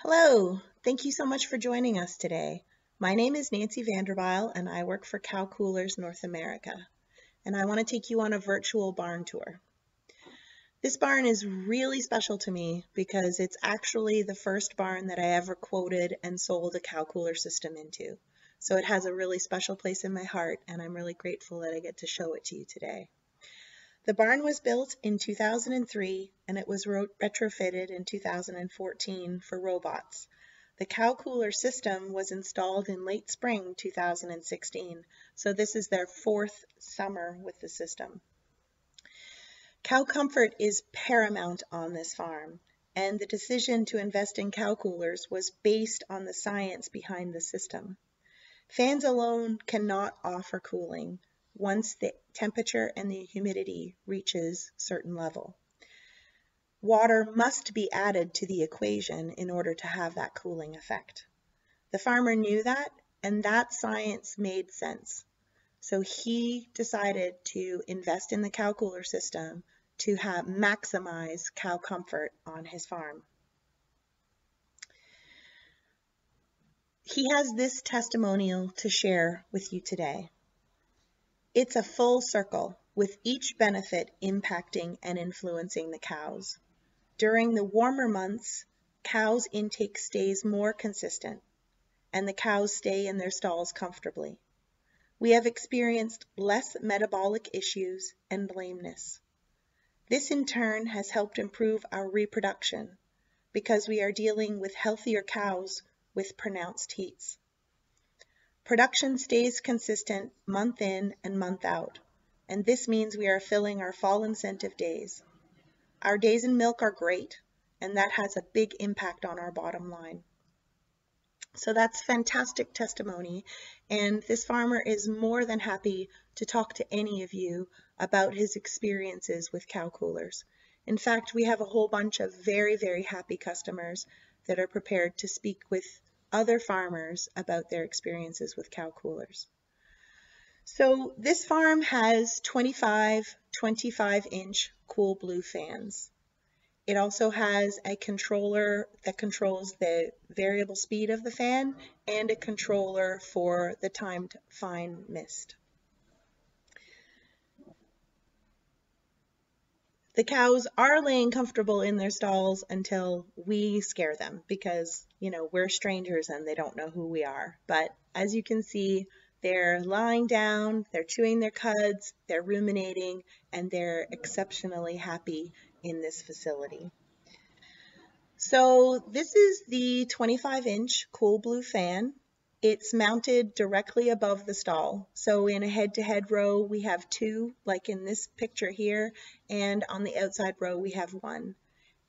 Hello, thank you so much for joining us today. My name is Nancy Vanderbilt and I work for CowKühlerZ North America, and I want to take you on a virtual barn tour. This barn is really special to me because it's actually the first barn that I ever quoted and sold a cow cooler system into. So it has a really special place in my heart, and I'm really grateful that I get to show it to you today. The barn was built in 2003 and it was retrofitted in 2014 for robots. The cow cooler system was installed in late spring 2016, so this is their fourth summer with the system. Cow comfort is paramount on this farm, and the decision to invest in cow coolers was based on the science behind the system. Fans alone cannot offer cooling once the temperature and the humidity reaches certain level. Water must be added to the equation in order to have that cooling effect. The farmer knew that, and that science made sense. So he decided to invest in the cow cooler system to maximize cow comfort on his farm. He has this testimonial to share with you today. It's a full circle, with each benefit impacting and influencing the cows. During the warmer months, cows' intake stays more consistent, and the cows stay in their stalls comfortably. We have experienced less metabolic issues and lameness. This in turn has helped improve our reproduction because we are dealing with healthier cows with pronounced heats. Production stays consistent month in and month out, and this means we are filling our fall incentive days. Our days in milk are great, and that has a big impact on our bottom line. So that's fantastic testimony, and this farmer is more than happy to talk to any of you about his experiences with cow coolers. In fact, we have a whole bunch of very, very happy customers that are prepared to speak with other farmers about their experiences with cow coolers. So this farm has 25-inch cool blue fans. It also has a controller that controls the variable speed of the fan and a controller for the timed fine mist. The cows are laying comfortable in their stalls until we scare them because, we're strangers and they don't know who we are. But as you can see, they're lying down, they're chewing their cuds, they're ruminating, and they're exceptionally happy in this facility. So this is the 25-inch cool blue fan. It's mounted directly above the stall. So in a head-to-head row, we have two, like in this picture here, and on the outside row, we have one.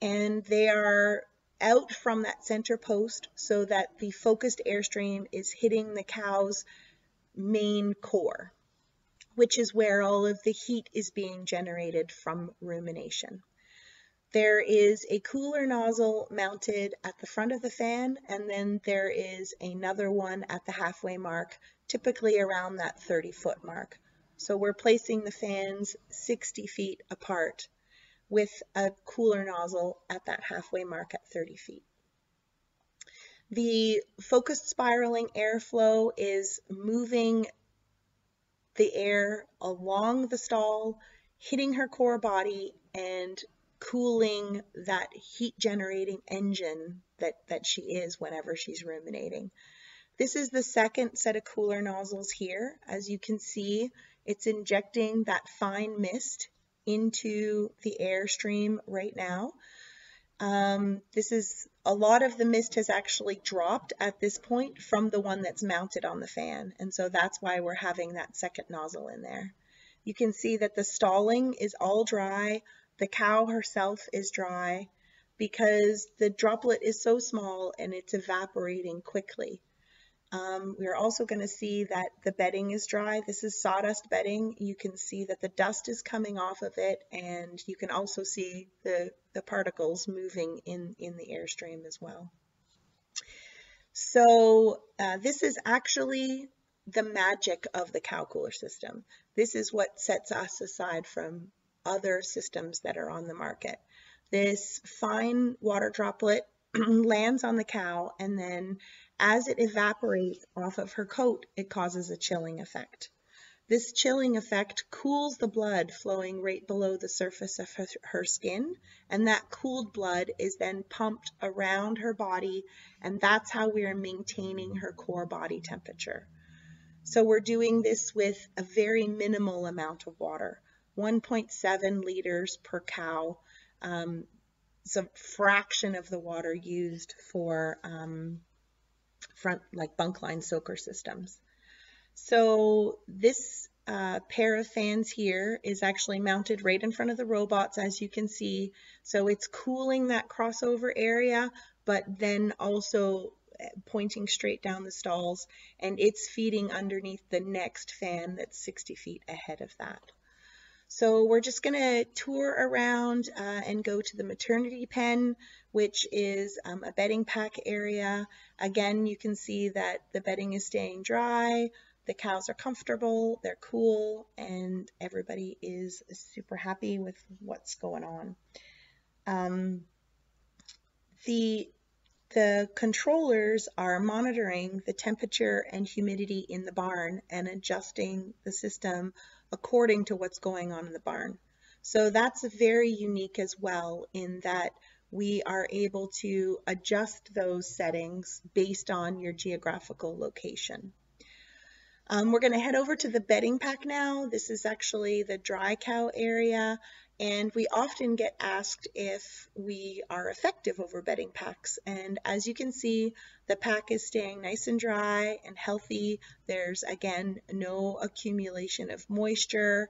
And they are out from that center post so that the focused airstream is hitting the cow's main core, which is where all of the heat is being generated from rumination. There is a cooler nozzle mounted at the front of the fan, and then there is another one at the halfway mark, typically around that 30-foot mark. So we're placing the fans 60 feet apart with a cooler nozzle at that halfway mark at 30 feet. The focused spiraling airflow is moving the air along the stall, hitting her core body, and cooling that heat generating engine that she is whenever she's ruminating. This is the second set of cooler nozzles here. As you can see, it's injecting that fine mist into the airstream right now. A lot of the mist has actually dropped at this point from the one that's mounted on the fan, and so that's why we're having that second nozzle in there. You can see that the stalling is all dry. The cow herself is dry because the droplet is so small and it's evaporating quickly. We're also going to see that the bedding is dry. This is sawdust bedding. You can see that the dust is coming off of it, and you can also see the particles moving in the airstream as well. So this is actually the magic of the cow cooler system. This is what sets us aside from other systems that are on the market. This fine water droplet lands on the cow, and then as it evaporates off of her coat, it causes a chilling effect. This chilling effect cools the blood flowing right below the surface of her skin, and that cooled blood is then pumped around her body, and that's how we are maintaining her core body temperature. So we're doing this with a very minimal amount of water, 1.7 liters per cow. It's a fraction of the water used for like bunk line soaker systems. So this pair of fans here is actually mounted right in front of the robots, as you can see. So it's cooling that crossover area, but then also pointing straight down the stalls, and it's feeding underneath the next fan that's 60 feet ahead of that. So we're just going to tour around and go to the maternity pen, which is a bedding pack area. Again, you can see that the bedding is staying dry, the cows are comfortable, they're cool, and everybody is super happy with what's going on. The controllers are monitoring the temperature and humidity in the barn and adjusting the system according to what's going on in the barn. So that's very unique as well, in that we are able to adjust those settings based on your geographical location. We're going to head over to the bedding pack now. This is actually the dry cow area, and we often get asked if we are effective over bedding packs. And as you can see, the pack is staying nice and dry and healthy. There's, again, no accumulation of moisture.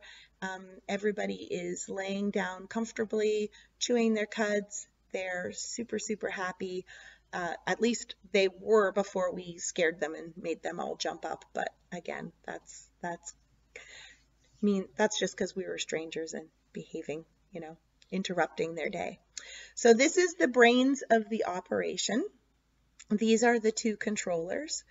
Everybody is laying down comfortably, chewing their cuds. They're super, super happy. At least they were before we scared them and made them all jump up. But again, that's just because we were strangers and behaving, interrupting their day. So this is the brains of the operation. These are the two controllers.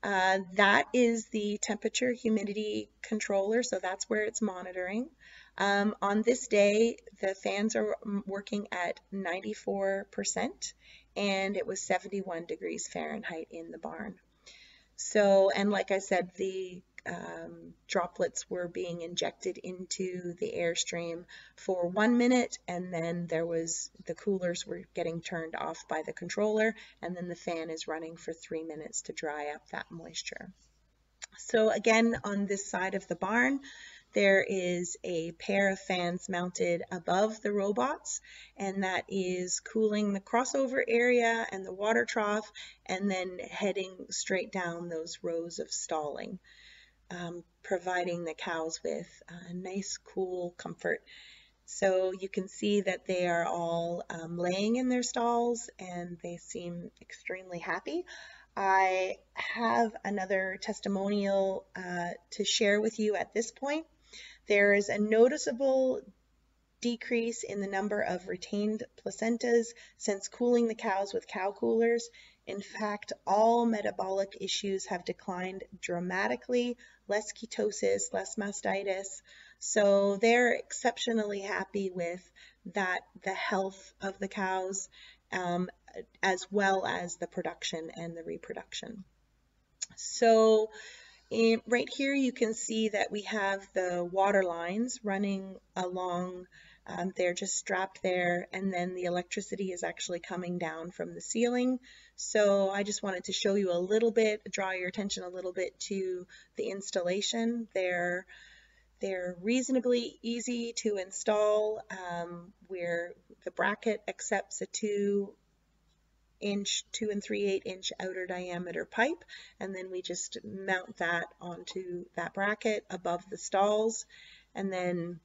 That is the temperature humidity controller, so that's where it's monitoring. On this day, the fans are working at 94%, and it was 71 degrees Fahrenheit in the barn. So, and like I said, the droplets were being injected into the airstream for 1 minute, and then the coolers were getting turned off by the controller, and then the fan is running for 3 minutes to dry up that moisture. So again, on this side of the barn, there is a pair of fans mounted above the robots, and that is cooling the crossover area and the water trough, and then heading straight down those rows of stalling, providing the cows with nice, cool comfort. So you can see that they are all laying in their stalls, and they seem extremely happy. I have another testimonial to share with you at this point. There is a noticeable decrease in the number of retained placentas since cooling the cows with cow coolers. In fact, all metabolic issues have declined dramatically, less ketosis, less mastitis. So they're exceptionally happy with that, the health of the cows, as well as the production and the reproduction. So right here you can see that we have the water lines running along. They're just strapped there, and then the electricity is actually coming down from the ceiling. So I just wanted to show you a little bit, draw your attention a little bit to the installation. They're reasonably easy to install, where the bracket accepts a 2 and 3/8 inch outer diameter pipe, and then we just mount that onto that bracket above the stalls, and then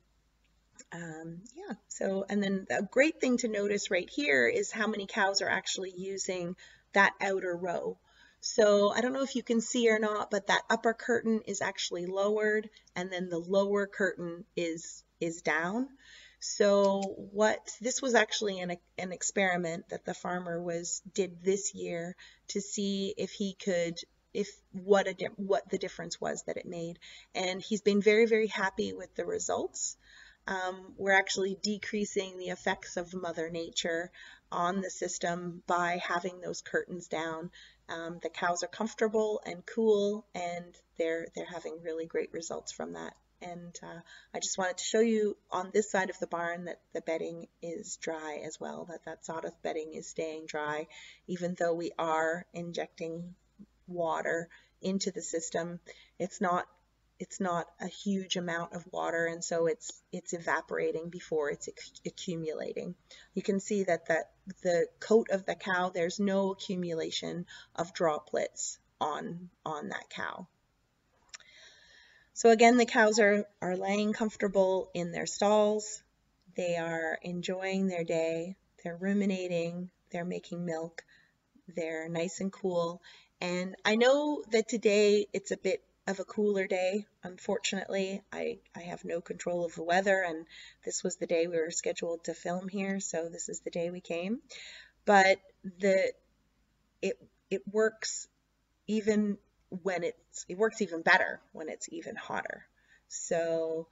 and then a great thing to notice right here is how many cows are actually using that outer row. So I don't know if you can see or not, but that upper curtain is actually lowered, and then the lower curtain is down. So this was actually an experiment that the farmer did this year to see what the difference was that it made, and he's been very, very happy with the results. we're actually decreasing the effects of Mother Nature on the system by having those curtains down. The cows are comfortable and cool, and they're having really great results from that. And I just wanted to show you on this side of the barn that the bedding is dry as well, that sawdust bedding is staying dry, even though we are injecting water into the system. It's not a huge amount of water, and so it's evaporating before it's accumulating. You can see that the coat of the cow, there's no accumulation of droplets on that cow. So again, the cows are laying comfortable in their stalls. They are enjoying their day. They're ruminating. They're making milk. They're nice and cool. And I know that today it's a bit of a cooler day. It I have no control of the weather, and this was the day we were scheduled to film here, so this is the day we came. But it works even when it works even better when it's even hotter. So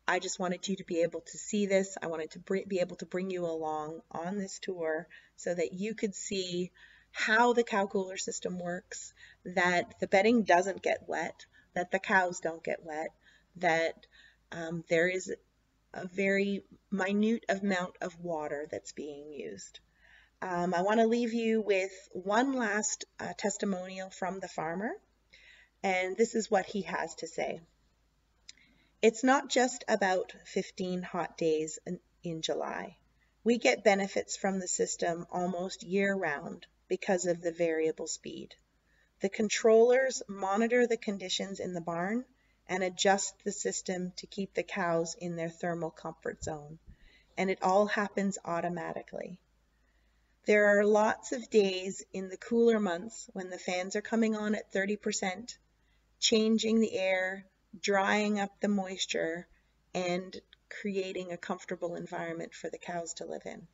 I just wanted you to be able to see this. I wanted to be able to bring you along on this tour so that you could see how the cow cooler system works, that the bedding doesn't get wet, that the cows don't get wet, that there is a very minute amount of water that's being used. I want to leave you with one last testimonial from the farmer, and this is what he has to say. It's not just about 15 hot days in July. We get benefits from the system almost year-round because of the variable speed. The controllers monitor the conditions in the barn and adjust the system to keep the cows in their thermal comfort zone, and it all happens automatically. There are lots of days in the cooler months when the fans are coming on at 30%, changing the air, drying up the moisture, and creating a comfortable environment for the cows to live in.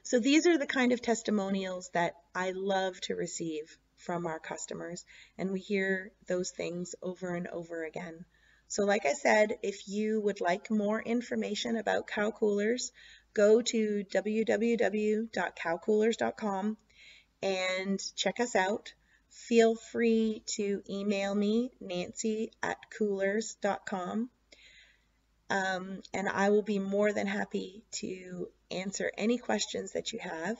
So these are the kind of testimonials that I love to receive from our customers, and we hear those things over and over again. So like I said, if you would like more information about cow coolers, go to www.cowkühlerz.com and check us out. Feel free to email me, nancy@kühlerz.com, and I will be more than happy to answer any questions that you have.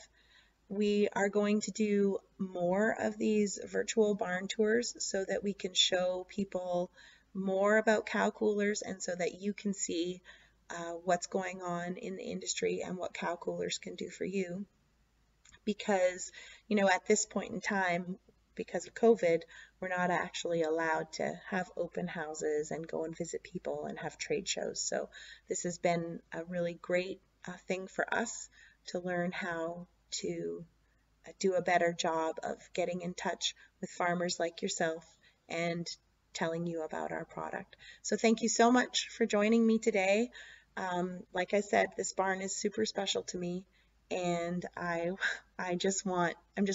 We are going to do more of these virtual barn tours so that we can show people more about cow coolers, and so that you can see what's going on in the industry and what cow coolers can do for you. Because, you know, at this point in time, because of COVID, we're not actually allowed to have open houses and go and visit people and have trade shows. So this has been a really great thing for us to learn how to do a better job of getting in touch with farmers like yourself and telling you about our product. So thank you so much for joining me today. Like I said, this barn is super special to me, and I'm just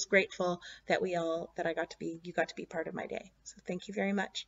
grateful that you got to be part of my day. So thank you very much.